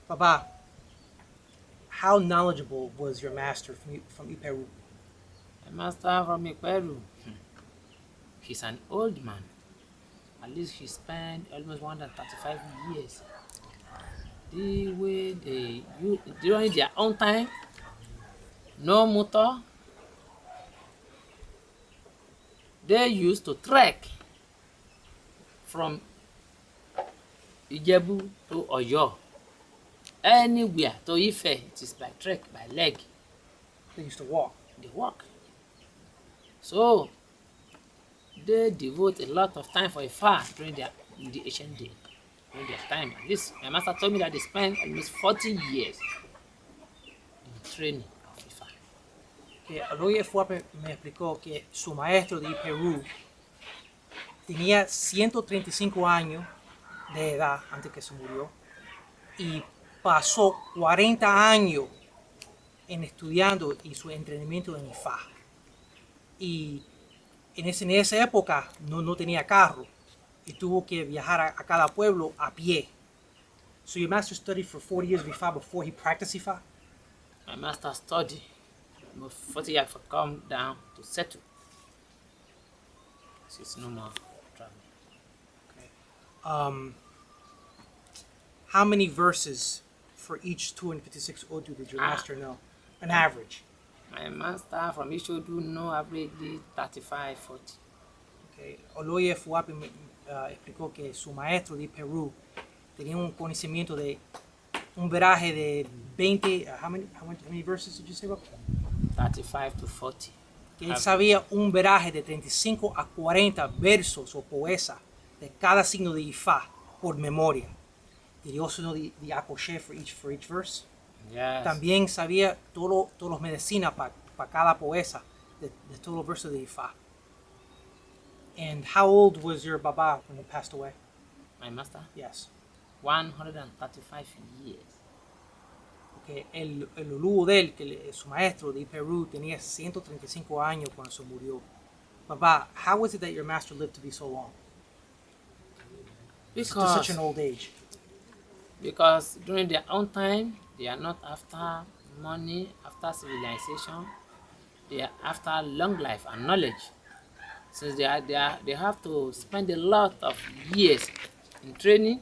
Baba, how knowledgeable was your master from Iperu? My master from Iperu, he's an old man. At least he spent almost 135 years. The way they use during their own time, no motor, they used to trek from Ijebu to Oyo. Anywhere to Ife, it is by trek, by leg. They used to walk. They walk. So they devote a lot of time for Ifa during in the ancient day, during their time. At least my master told me that they spent almost 40 years in training of Ifa. Que Oloye Efuwape me explicó que su maestro de Perú tenía 135 años de edad antes que se murió y pasó 40 años en estudiando y su entrenamiento en IFA. Y en esa época no tenía carro y tuvo que viajar a cada pueblo a pie. So your master studied for 40 years of IFA before he practiced IFA? My master studied almost 40 years for come down to settle. It's no more traveling. Okay. How many verses for each 256 Odu did your master know? An average. My master from Ishodu know averagely 35, 40. Okay. Oloye Efuwape me explicó que su maestro de Perú tenía un conocimiento de un veraje de 20, how many verses did you say, Bob? 35 to 40. Que él sabía un veraje de 35 a 40 versos o poesas de cada signo de Ifá por memoria. Did he also know the akoshe for each verse? Yes. También sabía todos los medicinas para cada poesa de todos los versos de Ifá. And how old was your Baba when he passed away? My master? Yes. 135 years. Porque el olugo de él, su maestro de Perú, tenía 135 años cuando se murió. Baba, how was it that your master lived to be so long? To such an old age? Because during their own time, they are not after money, after civilization. They are after long life and knowledge. Since they have to spend a lot of years in training,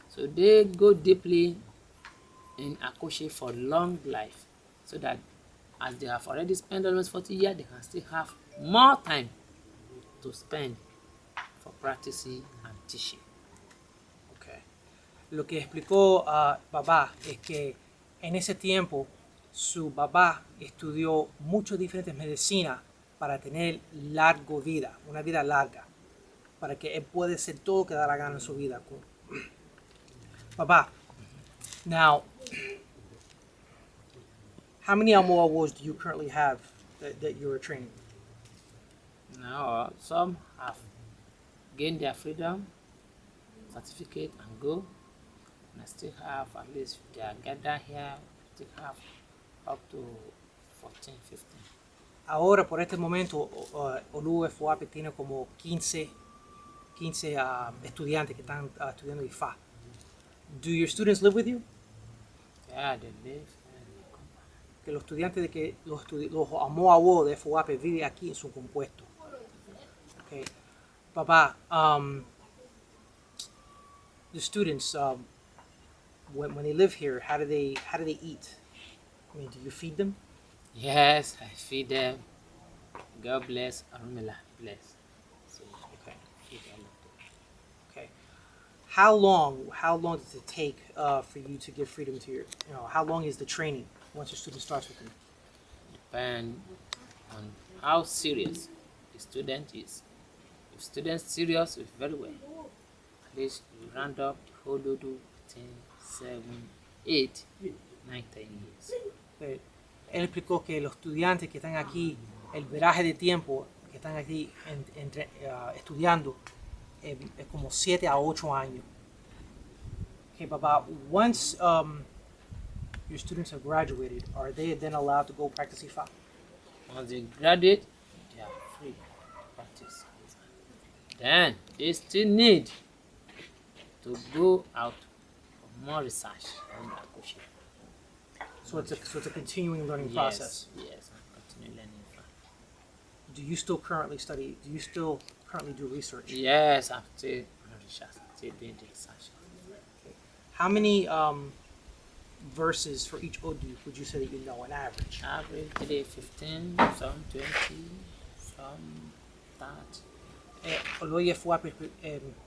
so they go deeply in Akoshe for long life, so that as they have already spent almost 40 years, they can still have more time to spend for practicing and teaching. Okay. Lo que explicó Baba es que en ese tiempo su Baba estudió muchas diferentes medicinas para tener larga vida, una vida larga, para que él pueda hacer todo lo que da la gana en su vida. Baba, now, how many Awo Awards do you currently have that you are training? Now, some have gained their freedom certificate and go, and I still have, at least they are gathered here, I still have up to 14, 15. Ahora, por este momento, Oloye Efuwape tiene como 15 estudiantes que están estudiando IFA. Do your students live with you? Yeah, they live. Que los estudiantes de que los Awo Awo de Efuwape viven aquí en su compuesto. Okay. Baba, the students, when they live here, how do they eat? I mean, do you feed them? Yes, I feed them. God bless, Arumila bless. So, Okay. feed all of them. Okay. How long does it take for you to give freedom to your, how long is the training once your student starts with you? Depend on how serious the student is. If student serious, it's very well. At least you round up the whole dodo within 7, 8, 9, 10 years. Él explicó que los estudiantes que están aquí, el veraje de tiempo que están aquí estudiando es como 7 a 8 años. Okay, Baba, once your students have graduated, are they then allowed to go practice IFA? Once they graduate, they are free to practice. Then they still need to go out for more research on that question. So it's a continuing learning Yes, process. yes, I'm continuing learning. Do you still currently study? Do you still currently do research? Yes, I'm still on research. I'm still doing the research. How many verses for each Odu would you say that you know on average? Average today 15, some 20, some 30. Oloye Efuwape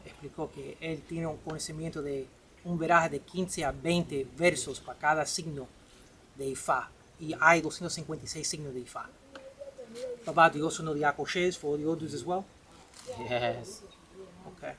explicó que él tiene un conocimiento de un veraje de 15 a 20 versos para cada signo de Ifá. Y hay 256 signos de Ifá. Baba, do you also know the Akoshes for the Odus as well? Yes. Okay.